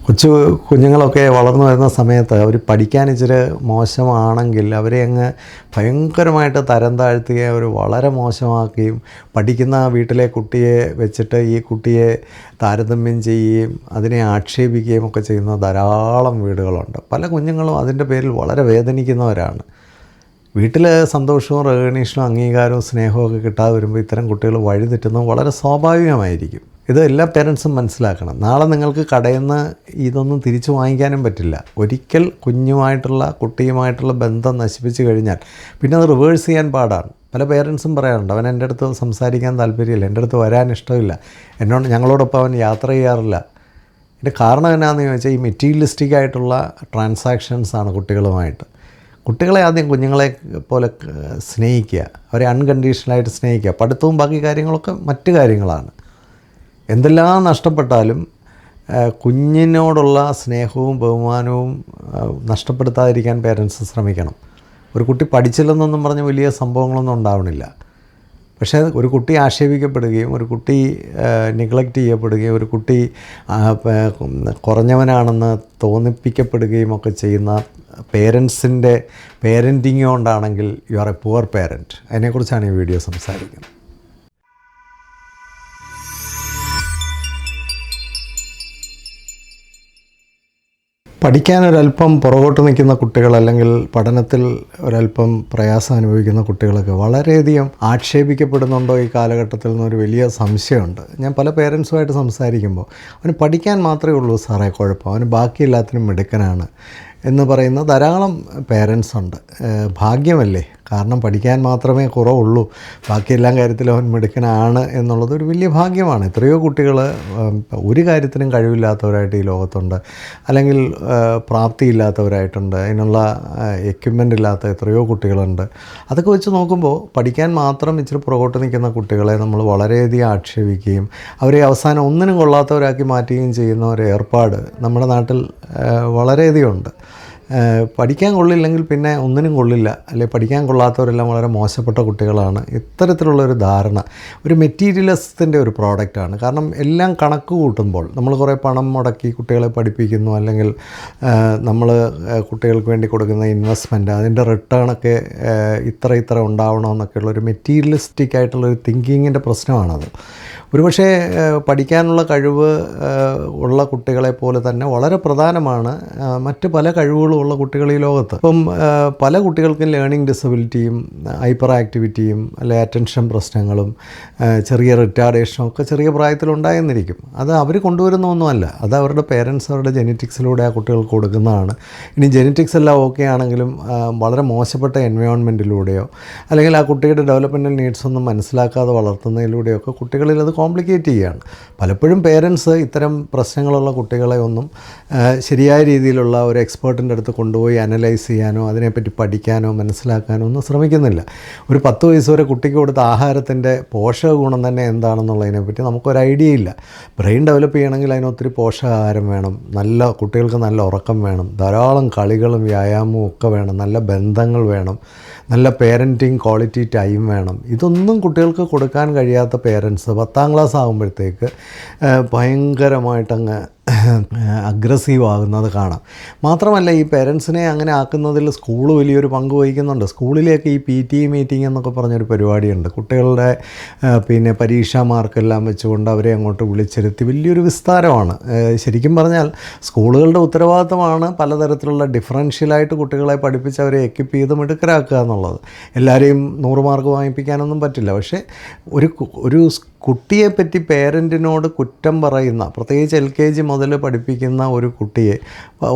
കുഞ്ഞുങ്ങളൊക്കെ വളർന്നു വരുന്ന സമയത്ത് അവർ പഠിക്കാൻ ഇച്ചിരി മോശമാണെങ്കിൽ അവരെ അങ്ങ് ഭയങ്കരമായിട്ട് തരം താഴ്ത്തുകയും അവർ വളരെ മോശമാക്കുകയും പഠിക്കുന്ന വീട്ടിലെ കുട്ടിയെ വെച്ചിട്ട് ഈ കുട്ടിയെ താരതമ്യം ചെയ്യുകയും അതിനെ ആക്ഷേപിക്കുകയും ഒക്കെ ചെയ്യുന്ന ധാരാളം വീടുകളുണ്ട്. പല കുഞ്ഞുങ്ങളും അതിൻ്റെ പേരിൽ വളരെ വേദനിക്കുന്നവരാണ്. വീട്ടിൽ സന്തോഷവും റെക്കഗ്നീഷനും അംഗീകാരവും സ്നേഹവും ഒക്കെ കിട്ടാതെ വരുമ്പോൾ ഇത്തരം കുട്ടികൾ വഴിതെറ്റുന്നത് വളരെ സ്വാഭാവികമായിരിക്കും. ഇത് എല്ലാ പേരൻസും മനസ്സിലാക്കണം. നാളെ നിങ്ങൾക്ക് കടയിൽ നിന്ന് ഇതൊന്നും തിരിച്ചു വാങ്ങിക്കാനും പറ്റില്ല. ഒരിക്കൽ കുട്ടിയുമായിട്ടുള്ള ബന്ധം നശിപ്പിച്ച് കഴിഞ്ഞാൽ പിന്നെ അത് റിവേഴ്സ് ചെയ്യാൻ പാടാണ്. പല പേരൻസും പറയാറുണ്ട്, അവൻ എൻ്റെ അടുത്ത് സംസാരിക്കാൻ താല്പര്യമില്ല, എൻ്റെ അടുത്ത് വരാൻ ഇഷ്ടമില്ല, ഞങ്ങളോടൊപ്പം അവൻ യാത്ര ചെയ്യാറില്ല. ഇതിൻ്റെ കാരണം എന്നാണെന്ന് ചോദിച്ചാൽ ഈ മെറ്റീരിയലിസ്റ്റിക് ആയിട്ടുള്ള ട്രാൻസാക്ഷൻസാണ് കുട്ടികളുമായിട്ട്. കുട്ടികളെ ആദ്യം കുഞ്ഞുങ്ങളെ പോലെ സ്നേഹിക്കുക, അവരെ അൺകണ്ടീഷണലായിട്ട് സ്നേഹിക്കുക. പഠിത്തവും ബാക്കി കാര്യങ്ങളൊക്കെ മറ്റു കാര്യങ്ങളാണ്. എന്തെല്ലാം നഷ്ടപ്പെട്ടാലും കുഞ്ഞിനോടുള്ള സ്നേഹവും ബഹുമാനവും നഷ്ടപ്പെടുത്താതിരിക്കാൻ പേരൻസ് ശ്രമിക്കണം. ഒരു കുട്ടി പഠിച്ചില്ലെന്നൊന്നും പറഞ്ഞ് വലിയ സംഭവങ്ങളൊന്നും ഉണ്ടാവണില്ല. പക്ഷേ ഒരു കുട്ടി ആക്ഷേപിക്കപ്പെടുകയും ഒരു കുട്ടി നെഗ്ലക്റ്റ് ചെയ്യപ്പെടുകയും ഒരു കുട്ടി കുറഞ്ഞവനാണെന്ന് തോന്നിപ്പിക്കപ്പെടുകയും ഒക്കെ ചെയ്യുന്ന പേരൻസിൻ്റെ പേരൻറ്റിങ് കൊണ്ടാണെങ്കിൽ you are a poor parent. അതിനെക്കുറിച്ചാണ് ഈ വീഡിയോ സംസാരിക്കുന്നത്. പഠിക്കാനൊരല്പം പുറകോട്ട് നിൽക്കുന്ന കുട്ടികൾ അല്ലെങ്കിൽ പഠനത്തിൽ ഒരല്പം പ്രയാസം അനുഭവിക്കുന്ന കുട്ടികളൊക്കെ വളരെയധികം ആക്ഷേപിക്കപ്പെടുന്നുണ്ടോ ഈ കാലഘട്ടത്തിൽ നിന്നൊരു വലിയ സംശയമുണ്ട്. ഞാൻ പല പേരൻസുമായിട്ട് സംസാരിക്കുമ്പോൾ അവന് പഠിക്കാൻ മാത്രമേ ഉള്ളൂ സാറേ കുഴപ്പം, അവന് ബാക്കി എല്ലാത്തിനും മിടുക്കനാണ് എന്ന് പറയുന്ന ധാരാളം പേരൻസ് ഉണ്ട്. ഭാഗ്യമല്ലേ, കാരണം പഠിക്കാൻ മാത്രമേ കുറവുള്ളൂ, ബാക്കി എല്ലാ കാര്യത്തിലും അവൻ മിടുക്കനാണ് എന്നുള്ളത് ഒരു വലിയ ഭാഗ്യമാണ്. എത്രയോ കുട്ടികൾ ഒരു കാര്യത്തിനും കഴിവില്ലാത്തവരായിട്ട് ഈ ലോകത്തുണ്ട്, അല്ലെങ്കിൽ പ്രാപ്തിയില്ലാത്തവരായിട്ടുണ്ട്, അതിനുള്ള എക്യുപ്മെൻ്റ് ഇല്ലാത്ത എത്രയോ കുട്ടികളുണ്ട്. അതൊക്കെ വെച്ച് നോക്കുമ്പോൾ പഠിക്കാൻ മാത്രം ഇച്ചിരി പുറകോട്ട് നിൽക്കുന്ന കുട്ടികളെ നമ്മൾ വളരെയധികം ആക്ഷേപിക്കുകയും അവരെ അവസാനം ഒന്നിനും കൊള്ളാത്തവരാക്കി മാറ്റുകയും ചെയ്യുന്ന ഒരു ഏർപ്പാട് നമ്മുടെ നാട്ടിൽ വളരെയധികം ഉണ്ട്. പഠിക്കാൻ കൊള്ളില്ലെങ്കിൽ പിന്നെ ഒന്നിനും കൊള്ളില്ല, അല്ലെങ്കിൽ പഠിക്കാൻ കൊള്ളാത്തവരെല്ലാം വളരെ മോശപ്പെട്ട കുട്ടികളാണ്. ഇത്തരത്തിലുള്ളൊരു ധാരണ ഒരു മെറ്റീരിയലിസത്തിൻ്റെ ഒരു പ്രോഡക്റ്റാണ്. കാരണം എല്ലാം കണക്ക് കൂട്ടുമ്പോൾ നമ്മൾ കുറേ പണം മുടക്കി കുട്ടികളെ പഠിപ്പിക്കുന്നു, അല്ലെങ്കിൽ നമ്മൾ കുട്ടികൾക്ക് വേണ്ടി കൊടുക്കുന്ന ഇൻവെസ്റ്റ്മെൻറ്റ് അതിൻ്റെ റിട്ടേണൊക്കെ ഇത്ര ഉണ്ടാവണമെന്നൊക്കെയുള്ളൊരു മെറ്റീരിയലിസ്റ്റിക് ആയിട്ടുള്ളൊരു തിങ്കിങ്ങിൻ്റെ പ്രശ്നമാണത്. ഒരുപക്ഷെ പഠിക്കാനുള്ള കഴിവ് ഉള്ള കുട്ടികളെ പോലെ തന്നെ വളരെ പ്രധാനമാണ് മറ്റ് പല കഴിവുകളും ഉള്ള കുട്ടികൾ ഈ ലോകത്ത്. ഇപ്പം പല കുട്ടികൾക്കും ലേണിംഗ് ഡിസബിലിറ്റിയും ഹൈപ്പർ ആക്ടിവിറ്റിയും അല്ലെ അറ്റൻഷൻ പ്രശ്നങ്ങളും ചെറിയ റിറ്റാർഡേഷനും ഒക്കെ ചെറിയ പ്രായത്തിലുണ്ടായെന്നിരിക്കും. അത് അവർ കൊണ്ടുവരുന്ന ഒന്നുമല്ല, അത് അവരുടെ പേരൻസ് അവരുടെ ജെനറ്റിക്സിലൂടെ ആ കുട്ടികൾക്ക് കൊടുക്കുന്നതാണ്. ഇനി ജെനറ്റിക്സ് എല്ലാം ഓക്കെ ആണെങ്കിലും വളരെ മോശപ്പെട്ട എൻവയോൺമെൻറ്റിലൂടെയോ അല്ലെങ്കിൽ ആ കുട്ടിയുടെ ഡെവലപ്മെൻറ്റൽ നീഡ്സ് ഒന്നും മനസ്സിലാക്കാതെ വളർത്തുന്നതിലൂടെയൊക്കെ കുട്ടികളിൽ അത് കോംപ്ലിക്കേറ്റ് ചെയ്യുകയാണ്. പലപ്പോഴും പേരൻസ് ഇത്തരം പ്രശ്നങ്ങളുള്ള കുട്ടികളെ ഒന്നും ശരിയായ രീതിയിലുള്ള ഒരു എക്സ്പേർട്ടിൻ്റെ അടുത്ത് കൊണ്ടുപോയി അനലൈസ് ചെയ്യാനോ അതിനെപ്പറ്റി പഠിക്കാനോ മനസ്സിലാക്കാനോ ഒന്നും ശ്രമിക്കുന്നില്ല. ഒരു 10 വയസ്സ് വരെ കുട്ടിക്ക് കൊടുത്ത ആഹാരത്തിൻ്റെ പോഷക ഗുണം തന്നെ എന്താണെന്നുള്ളതിനെപ്പറ്റി നമുക്കൊരു ഐഡിയ ഇല്ല. ബ്രെയിൻ ഡെവലപ്പ് ചെയ്യണമെങ്കിൽ അതിനൊത്തിരി പോഷകാഹാരം വേണം, കുട്ടികൾക്ക് നല്ല ഉറക്കം വേണം, ധാരാളം കളികളും വ്യായാമവും ഒക്കെ വേണം, നല്ല ബന്ധങ്ങൾ വേണം, നല്ല പേരൻറ്റിങ് ക്വാളിറ്റി ടൈം വേണം. ഇതൊന്നും കുട്ടികൾക്ക് കൊടുക്കാൻ കഴിയാത്ത പേരൻസ് 10ാം ക്ലാസ് ആകുമ്പോഴത്തേക്ക് ഭയങ്കരമായിട്ടങ്ങ് അഗ്രസീവ് ആകുന്നത് കാണാം. മാത്രമല്ല ഈ പേരൻസിനെ അങ്ങനെ ആക്കുന്നതിൽ സ്കൂൾ വലിയൊരു പങ്ക് വഹിക്കുന്നുണ്ട്. സ്കൂളിലേക്ക് ഈ PTA മീറ്റിംഗ് എന്നൊക്കെ പറഞ്ഞൊരു പരിപാടിയുണ്ട്. കുട്ടികളുടെ പരീക്ഷാ മാർക്കെല്ലാം വെച്ചുകൊണ്ട് അവരെ അങ്ങോട്ട് വിളിച്ചിരുത്തി വലിയൊരു വിസ്താരമാണ്. ശരിക്കും പറഞ്ഞാൽ സ്കൂളുകളുടെ ഉത്തരവാദിത്തമാണ് പലതരത്തിലുള്ള ഡിഫറൻഷ്യലായിട്ട് കുട്ടികളെ പഠിപ്പിച്ച് അവരെ എക്വിപ്പ് ചെയ്ത് മിടുക്കരാക്കുക എന്നുള്ളത്. എല്ലാവരെയും 100 മാർക്ക് വാങ്ങിപ്പിക്കാനൊന്നും പറ്റില്ല. പക്ഷേ ഒരു കുട്ടിയെപ്പറ്റി പേരൻറ്റിനോട് കുറ്റം പറയുന്ന, പ്രത്യേകിച്ച് LKG മുതൽ പഠിപ്പിക്കുന്ന ഒരു കുട്ടിയെ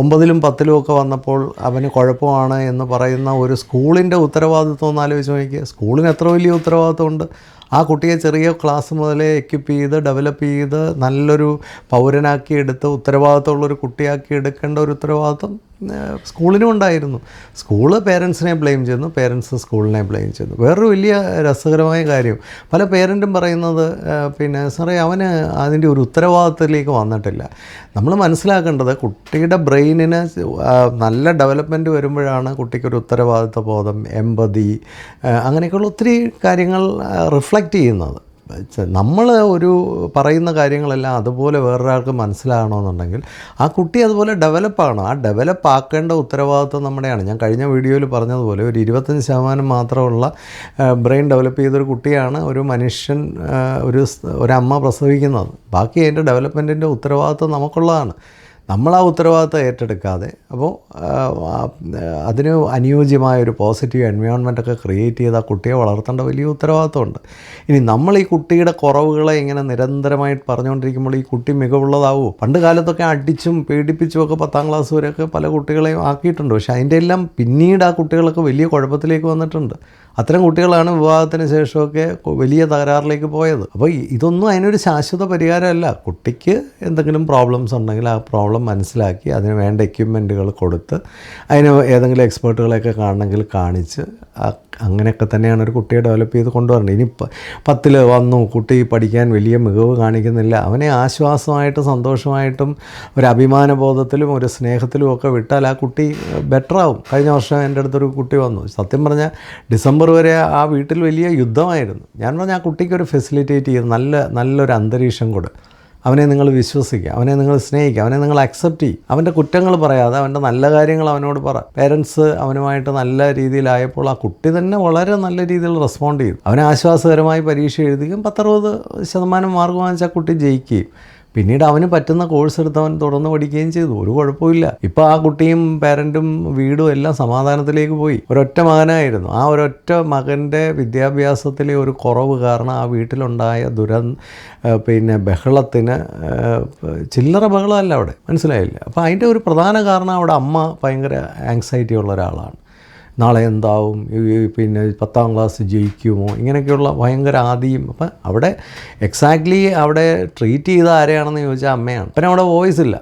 9ലും 10ലും ഒക്കെ വന്നപ്പോൾ അവന് കുഴപ്പമാണ് എന്ന് പറയുന്ന ഒരു സ്കൂളിൻ്റെ ഉത്തരവാദിത്വം ഒന്ന് ആലോചിച്ച് നോക്കിയാൽ. സ്കൂളിന് എത്ര വലിയ ഉത്തരവാദിത്വമുണ്ട്. ആ കുട്ടിയെ ചെറിയ ക്ലാസ് മുതലേ എക്വിപ്പ് ചെയ്ത് ഡെവലപ്പ് ചെയ്ത് നല്ലൊരു പൗരനാക്കി എടുത്ത് ഉത്തരവാദിത്തമുള്ളൊരു കുട്ടിയാക്കി എടുക്കേണ്ട ഒരു ഉത്തരവാദിത്വം സ്കൂളിനും ഉണ്ടായിരുന്നു. സ്കൂള് പേരൻസിനെ ബ്ലെയിം ചെയ്യുന്നു, പേരൻസ് സ്കൂളിനെ ബ്ലെയിം ചെയ്യുന്നു. വേറൊരു വലിയ രസകരമായ കാര്യം, പല പേരൻറ്റും പറയുന്നത് സാറേ അവന് അതിൻ്റെ ഒരു ഉത്തരവാദിത്തത്തിലേക്ക് വന്നിട്ടില്ല. നമ്മൾ മനസ്സിലാക്കേണ്ടത് കുട്ടിയുടെ ബ്രെയിനിന് നല്ല ഡെവലപ്മെൻറ്റ് വരുമ്പോഴാണ് കുട്ടിക്കൊരു ഉത്തരവാദിത്വ ബോധം, എമ്പതി, അങ്ങനെയൊക്കെയുള്ള ഒത്തിരി കാര്യങ്ങൾ റിഫ്ലക്റ്റ് ചെയ്യുന്നത്. നമ്മൾ ഒരു പറയുന്ന കാര്യങ്ങളെല്ലാം അതുപോലെ വേറൊരാൾക്ക് മനസ്സിലാകണമെന്നുണ്ടെങ്കിൽ ആ കുട്ടി അതുപോലെ ഡെവലപ്പാകണം. ആ ഡെവലപ്പ് ആക്കേണ്ട ഉത്തരവാദിത്വം നമ്മുടെയാണ്. ഞാൻ കഴിഞ്ഞ വീഡിയോയിൽ പറഞ്ഞതുപോലെ ഒരു 25% മാത്രമുള്ള ബ്രെയിൻ ഡെവലപ്പ് ചെയ്തൊരു കുട്ടിയാണ് ഒരു മനുഷ്യൻ ഒരമ്മ പ്രസവിക്കുന്നത്. ബാക്കി അതിൻ്റെ ഡെവലപ്മെൻറ്റിൻ്റെ ഉത്തരവാദിത്വം നമുക്കുള്ളതാണ്. നമ്മൾ ആ ഉത്തരവാദിത്വം ഏറ്റെടുക്കാതെ അപ്പോൾ അതിന് അനുയോജ്യമായ ഒരു പോസിറ്റീവ് എൻവയോൺമെൻറ്റൊക്കെ ക്രിയേറ്റ് ചെയ്ത് ആ കുട്ടിയെ വളർത്തേണ്ട വലിയ ഉത്തരവാദിത്വമുണ്ട്. ഇനി നമ്മൾ ഈ കുട്ടിയുടെ കുറവുകളെ ഇങ്ങനെ നിരന്തരമായിട്ട് പറഞ്ഞുകൊണ്ടിരിക്കുമ്പോൾ ഈ കുട്ടി മികവുള്ളതാവുമോ? പണ്ട് കാലത്തൊക്കെ അടിച്ചും പേടിപ്പിച്ചുമൊക്കെ 10ാം ക്ലാസ് വരെയൊക്കെ പല കുട്ടികളെയും ആക്കിയിട്ടുണ്ട്. പക്ഷേ അതിൻ്റെ എല്ലാം പിന്നീട് ആ കുട്ടികളൊക്കെ വലിയ കുഴപ്പത്തിലേക്ക് വന്നിട്ടുണ്ട്. അത്തരം കുട്ടികളാണ് വിവാഹത്തിന് ശേഷമൊക്കെ വലിയ തകരാറിലേക്ക് പോയത്. അപ്പോൾ ഇതൊന്നും അതിനൊരു ശാശ്വത പരിഹാരമല്ല. കുട്ടിക്ക് എന്തെങ്കിലും പ്രോബ്ലംസ് ഉണ്ടെങ്കിൽ ആ പ്രോബ്ലം മനസ്സിലാക്കി അതിന് വേണ്ട എക്യുപ്മെൻറ്റുകൾ കൊടുത്ത് അതിന് ഏതെങ്കിലും എക്സ്പേർട്ടുകളെയൊക്കെ കാണണമെങ്കിൽ കാണിച്ച് അങ്ങനെയൊക്കെ തന്നെയാണ് ഒരു കുട്ടിയെ ഡെവലപ്പ് ചെയ്ത് കൊണ്ടുവരേണ്ടത്. ഇനി 10ൽ വന്നു, കുട്ടി പഠിക്കാൻ വലിയ മികവ് കാണിക്കുന്നില്ല, അവനെ ആശ്വാസമായിട്ടും സന്തോഷമായിട്ടും ഒരു അഭിമാനബോധത്തിലും ഒരു സ്നേഹത്തിലും ഒക്കെ വിട്ടാൽ ആ കുട്ടി ബെറ്ററാവും. കഴിഞ്ഞ വർഷം എൻ്റെ അടുത്തൊരു കുട്ടി വന്നു. സത്യം പറഞ്ഞാൽ ഡിസംബർ വരെ ആ വീട്ടിൽ വലിയ യുദ്ധമായിരുന്നു. ഞാൻ പറഞ്ഞാൽ ആ കുട്ടിക്ക് ഒരു ഫെസിലിറ്റേറ്റ് ചെയ്ത് നല്ലൊരു അന്തരീക്ഷം കൊടു. അവനെ നിങ്ങൾ വിശ്വസിക്കുക, അവനെ നിങ്ങൾ സ്നേഹിക്കുക, അവനെ നിങ്ങൾ അക്സെപ്റ്റ് ചെയ്യും. അവൻ്റെ കുറ്റങ്ങൾ പറയാതെ അവൻ്റെ നല്ല കാര്യങ്ങൾ അവനോട് പറ. പേരൻസ് അവനുമായിട്ട് നല്ല രീതിയിലായപ്പോൾ ആ കുട്ടി തന്നെ വളരെ നല്ല രീതിയിൽ റെസ്പോണ്ട് ചെയ്തു. അവനെ ആശ്വാസകരമായി പരീക്ഷ എഴുതുകയും 10-60% മാർക്ക് വാങ്ങിച്ചാൽ കുട്ടി ജയിക്കുകയും പിന്നീട് അവന് പറ്റുന്ന കോഴ്സ് എടുത്ത് അവൻ തുടർന്ന് പഠിക്കുകയും ചെയ്തു. ഒരു കുഴപ്പമില്ല. ഇപ്പോൾ ആ കുട്ടിയും പേരൻറ്റും വീടും എല്ലാം സമാധാനത്തിലേക്ക് പോയി. ഒരൊറ്റ മകനായിരുന്നു. ആ ഒരൊറ്റ മകൻ്റെ വിദ്യാഭ്യാസത്തിലെ ഒരു കുറവ് കാരണം ആ വീട്ടിലുണ്ടായ ബഹളത്തിന് ചില്ലറ ബഹളമല്ല അവിടെ, മനസ്സിലായില്ല. അപ്പോൾ അതിൻ്റെ ഒരു പ്രധാന കാരണം അവിടെ അമ്മ ഭയങ്കര ആങ്സൈറ്റി ഉള്ള ഒരാളാണ്. നാളെ എന്താവും, 10ാം ക്ലാസ് ജയിക്കുമോ, ഇങ്ങനെയൊക്കെയുള്ള ഭയങ്കര ആദിയും. അപ്പം അവിടെ എക്സാക്ട്ലി അവിടെ ട്രീറ്റ് ചെയ്ത ആരെയാണെന്ന് ചോദിച്ചാൽ അമ്മയാണ്. അവിടെ വോയിസ് ഇല്ല.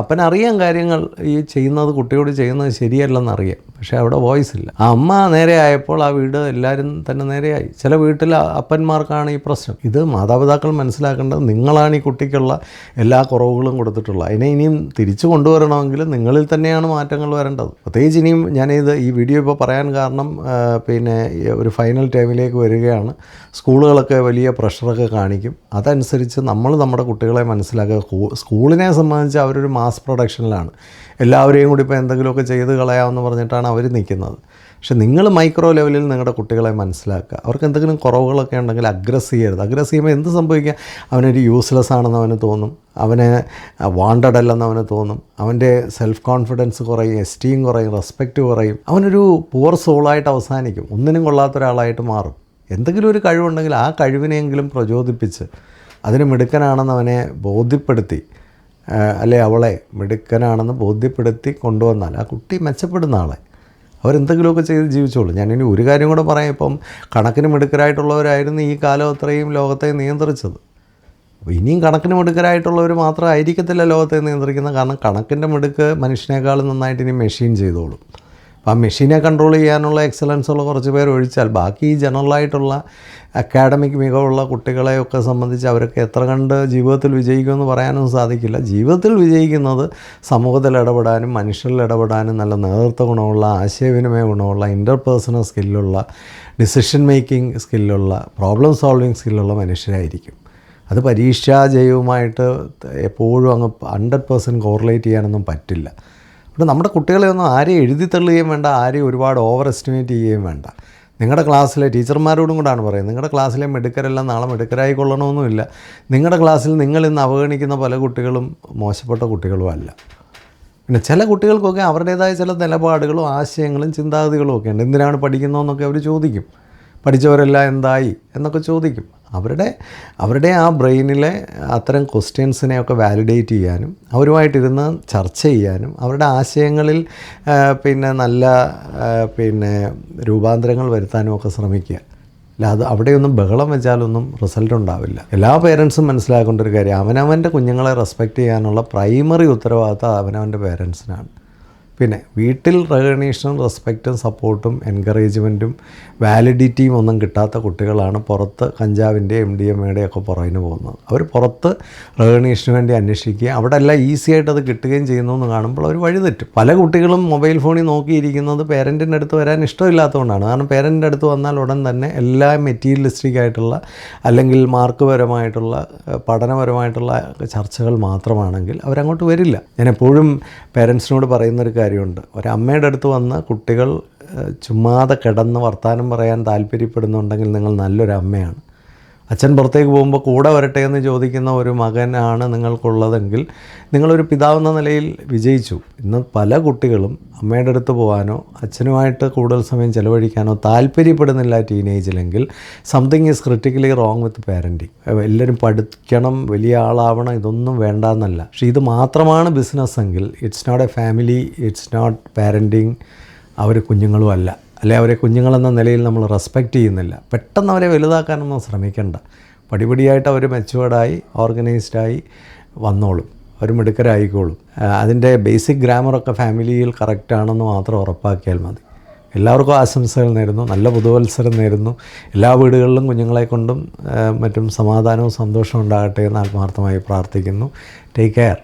അപ്പനറിയാം കാര്യങ്ങൾ ഈ ചെയ്യുന്നത്, കുട്ടിയോട് ചെയ്യുന്നത് ശരിയല്ലെന്നറിയാം, പക്ഷേ അവിടെ വോയിസ് ഇല്ല. ആ അമ്മ നേരെ ആയപ്പോൾ ആ വീട് എല്ലാവരും തന്നെ നേരെയായി. ചില വീട്ടിൽ അപ്പന്മാർക്കാണ് ഈ പ്രശ്നം. ഇത് മാതാപിതാക്കൾ മനസ്സിലാക്കേണ്ടത് നിങ്ങളാണ് ഈ കുട്ടിക്കുള്ള എല്ലാ കുറവുകളും കൊടുത്തിട്ടുള്ളത്. അതിനെ ഇനിയും തിരിച്ചു കൊണ്ടുവരണമെങ്കിൽ നിങ്ങളിൽ തന്നെയാണ് മാറ്റങ്ങൾ വരേണ്ടത്. പ്രത്യേകിച്ച് ഇനിയും ഈ വീഡിയോ ഇപ്പോൾ പറയാൻ കാരണം ഒരു ഫൈനൽ ടൈമിലേക്ക് വരികയാണ്. സ്കൂളുകളൊക്കെ വലിയ പ്രഷറൊക്കെ കാണിക്കും. അതനുസരിച്ച് നമ്മൾ നമ്മുടെ കുട്ടികളെ മനസ്സിലാക്കുക. സ്കൂളിനെ സംബന്ധിച്ച് അവരൊരു മാസ് പ്രൊഡക്ഷനിലാണ്. എല്ലാവരെയും കൂടി ഇപ്പോൾ എന്തെങ്കിലുമൊക്കെ ചെയ്ത് കളയാമെന്ന് പറഞ്ഞിട്ടാണ് അവർ നിൽക്കുന്നത്. പക്ഷെ നിങ്ങൾ മൈക്രോ ലെവലിൽ നിങ്ങളുടെ കുട്ടികളെ മനസ്സിലാക്കുക. അവർക്ക് എന്തെങ്കിലും കുറവുകളൊക്കെ ഉണ്ടെങ്കിൽ അഗ്രസ് ചെയ്യരുത്. അഗ്രസ് ചെയ്യുമ്പോൾ എന്ത് സംഭവിക്കുക? അവനൊരു യൂസ്ലെസ് ആണെന്ന് അവന് തോന്നും, അവന് വാണ്ടഡ് അല്ലെന്ന് അവന് തോന്നും, അവൻ്റെ സെൽഫ് കോൺഫിഡൻസ് കുറയും, എസ്റ്റീം കുറയും, റെസ്പെക്റ്റ് കുറയും. അവനൊരു പുവർ സോളായിട്ട് അവസാനിക്കും, ഒന്നിനും കൊള്ളാത്ത ഒരാളായിട്ട് മാറും. എന്തെങ്കിലും ഒരു കഴിവുണ്ടെങ്കിൽ ആ കഴിവിനെയെങ്കിലും പ്രചോദിപ്പിച്ച് അതിന് മിടുക്കനാണെന്ന് അവനെ ബോധ്യപ്പെടുത്തി, അല്ലെ അവളെ മിടുക്കനാണെന്ന് ബോധ്യപ്പെടുത്തി കൊണ്ടുവന്നാൽ ആ കുട്ടി മെച്ചപ്പെടുന്ന ആളെ അവരെന്തെങ്കിലുമൊക്കെ ചെയ്ത് ജീവിച്ചോളൂ. ഞാനിനി ഒരു കാര്യം കൂടെ പറയാം. ഇപ്പം കണക്കിന് മിടുക്കരായിട്ടുള്ളവരായിരുന്നു ഈ കാലം അത്രയും ലോകത്തെ നിയന്ത്രിച്ചത്. അപ്പോൾ ഇനിയും കണക്കിന് മിടുക്കരായിട്ടുള്ളവർ മാത്രം ആയിരിക്കത്തില്ല ലോകത്തെ നിയന്ത്രിക്കുന്നത്. കാരണം കണക്കിൻ്റെ മിടുക്ക് മനുഷ്യനേക്കാളും നന്നായിട്ട് ഇനി മെഷീൻ ചെയ്തോളും. അപ്പോൾ ആ മെഷീനെ കൺട്രോൾ ചെയ്യാനുള്ള എക്സലൻസ് ഉള്ള കുറച്ച് പേർ ഒഴിച്ചാൽ ബാക്കി ഈ ജനറലായിട്ടുള്ള അക്കാഡമിക് മികവുള്ള കുട്ടികളെയൊക്കെ സംബന്ധിച്ച് അവരൊക്കെ എത്ര കണ്ട് ജീവിതത്തിൽ വിജയിക്കുമെന്ന് പറയാനും സാധിക്കില്ല. ജീവിതത്തിൽ വിജയിക്കുന്നത് സമൂഹത്തിൽ ഇടപെടാനും മനുഷ്യരിൽ ഇടപെടാനും നല്ല നേതൃത്വ ഗുണമുള്ള, ആശയവിനിമയ ഗുണമുള്ള, ഇൻ്റർപേഴ്സണൽ സ്കില്ലുള്ള, ഡിസിഷൻ മേക്കിംഗ് സ്കില്ലുള്ള, പ്രോബ്ലം സോൾവിങ് സ്കില്ലുള്ള മനുഷ്യരായിരിക്കും. അത് പരീക്ഷാ ജയവുമായിട്ട് എപ്പോഴും അങ്ങ് 100% കോറിലേറ്റ് ചെയ്യാനൊന്നും പറ്റില്ല. അപ്പോൾ നമ്മുടെ കുട്ടികളെ ഒന്നും ആരെയും എഴുതി തള്ളുകയും വേണ്ട, ആരെയും ഒരുപാട് ഓവർ എസ്റ്റിമേറ്റ് ചെയ്യുകയും വേണ്ട. നിങ്ങളുടെ ക്ലാസ്സിലെ ടീച്ചർമാരോടും കൂടാണ് പറയുന്നത്. നിങ്ങളുടെ ക്ലാസ്സിലെ മിടുക്കരെല്ലാം നാളെ മിടുക്കരായിക്കൊള്ളണമെന്നുമില്ല. നിങ്ങളുടെ ക്ലാസ്സിൽ നിങ്ങളിന്ന് അവഗണിക്കുന്ന പല കുട്ടികളും മോശപ്പെട്ട കുട്ടികളും അല്ല. പിന്നെ ചില കുട്ടികൾക്കൊക്കെ അവരുടേതായ ചില നിലപാടുകളും ആശയങ്ങളും ചിന്താഗതികളും ഒക്കെ ഉണ്ട്. എന്തിനാണ് പഠിക്കുന്നതെന്നൊക്കെ അവർ ചോദിക്കും. പഠിച്ചവരെല്ലാം എന്തായി എന്നൊക്കെ ചോദിക്കും. അവരുടെ ആ ബ്രെയിനിലെ അത്തരം ക്വസ്റ്റ്യൻസിനെയൊക്കെ വാലിഡേറ്റ് ചെയ്യാനും അവരുമായിട്ടിരുന്ന് ചർച്ച ചെയ്യാനും അവരുടെ ആശയങ്ങളിൽ നല്ല രൂപാന്തരങ്ങൾ വരുത്താനും ഒക്കെ ശ്രമിക്കുക. അല്ല അവിടെയൊന്നും ബഹളം വെച്ചാലൊന്നും റിസൾട്ട് ഉണ്ടാവില്ല. എല്ലാ പേരൻസും മനസ്സിലാക്കേണ്ട ഒരു കാര്യം, അവനവൻ്റെ കുഞ്ഞുങ്ങളെ റെസ്പെക്റ്റ് ചെയ്യാനുള്ള പ്രൈമറി ഉത്തരവാദിത്തം അവനവൻ്റെ പേരൻസിനാണ്. പിന്നെ വീട്ടിൽ റെക്കഗ്നീഷനും റെസ്പെക്റ്റും സപ്പോർട്ടും എൻകറേജ്മെൻറ്റും വാലിഡിറ്റിയും ഒന്നും കിട്ടാത്ത കുട്ടികളാണ് പുറത്ത് കഞ്ചാവിൻ്റെ MDMA ഒക്കെ പുറകിന് പോകുന്നത്. അവർ പുറത്ത് റെക്കഗ്നീഷന് വേണ്ടി അന്വേഷിക്കുക, അവിടെ എല്ലാം ഈസി ആയിട്ട് അത് കിട്ടുകയും ചെയ്യുന്നു എന്ന് കാണുമ്പോൾ അവർ വഴിതെറ്റും. പല കുട്ടികളും മൊബൈൽ ഫോണിൽ നോക്കിയിരിക്കുന്നത് പേരൻറ്റിൻ്റെ അടുത്ത് വരാൻ ഇഷ്ടമില്ലാത്തതുകൊണ്ടാണ്. കാരണം പേരൻറ്റിൻ്റെ അടുത്ത് വന്നാൽ ഉടൻ തന്നെ എല്ലാ മെറ്റീരിയലിസ്റ്റിക് ആയിട്ടുള്ള അല്ലെങ്കിൽ മാർക്കുപരമായിട്ടുള്ള പഠനപരമായിട്ടുള്ള ചർച്ചകൾ മാത്രമാണെങ്കിൽ അവരങ്ങോട്ട് വരില്ല. ഞാൻ എപ്പോഴും പേരൻസിനോട് പറയുന്നൊരു കാര്യമുണ്ട്, ഒരമ്മയുടെ അടുത്ത് വന്ന് കുട്ടികൾ ചുമ്മാതെ കിടന്ന് വർത്തമാനം പറയാൻ താല്പര്യപ്പെടുന്നുണ്ടെങ്കിൽ നിങ്ങൾ നല്ലൊരു അമ്മയാണ്. അച്ഛൻ പുറത്തേക്ക് പോകുമ്പോൾ കൂടെ വരട്ടെ എന്ന് ചോദിക്കുന്ന ഒരു മകനാണ് നിങ്ങൾക്കുള്ളതെങ്കിൽ നിങ്ങളൊരു പിതാവെന്ന നിലയിൽ വിജയിച്ചു. ഇന്ന് പല കുട്ടികളും അമ്മയുടെ അടുത്ത് പോകാനോ അച്ഛനുമായിട്ട് കൂടുതൽ സമയം ചിലവഴിക്കാനോ താല്പര്യപ്പെടുന്നില്ല ടീനേജിലെങ്കിൽ something is critically wrong with parenting. എല്ലാവരും പഠിക്കണം, വലിയ ആളാവണം, ഇതൊന്നും വേണ്ടെന്നല്ല. പക്ഷേ ഇത് മാത്രമാണ് ബിസിനസ്സെങ്കിൽ it's not a family, it's not parenting. അവർ കുഞ്ഞുങ്ങളും അല്ല, അല്ലെ അവരെ കുഞ്ഞുങ്ങളെന്ന നിലയിൽ നമ്മൾ റെസ്പെക്റ്റ് ചെയ്യുന്നില്ല. പെട്ടെന്ന് അവരെ വലുതാക്കാനൊന്നും ശ്രമിക്കണ്ട. പടിപടിയായിട്ട് അവർ മെച്ചുവേർഡായി ഓർഗനൈസ്ഡായി വന്നോളും, അവർ മിടുക്കരായിക്കോളും. അതിൻ്റെ ബേസിക് ഗ്രാമറൊക്കെ ഫാമിലിയിൽ കറക്റ്റാണെന്ന് മാത്രം ഉറപ്പാക്കിയാൽ മതി. എല്ലാവർക്കും ആശംസകൾ നേരുന്നു, നല്ല പുതുവത്സരം നേരുന്നു. എല്ലാ വീടുകളിലും കുഞ്ഞുങ്ങളെ കൊണ്ടും മറ്റും സമാധാനവും സന്തോഷവും ഉണ്ടാകട്ടെ എന്ന് ആത്മാർത്ഥമായി പ്രാർത്ഥിക്കുന്നു. Take care.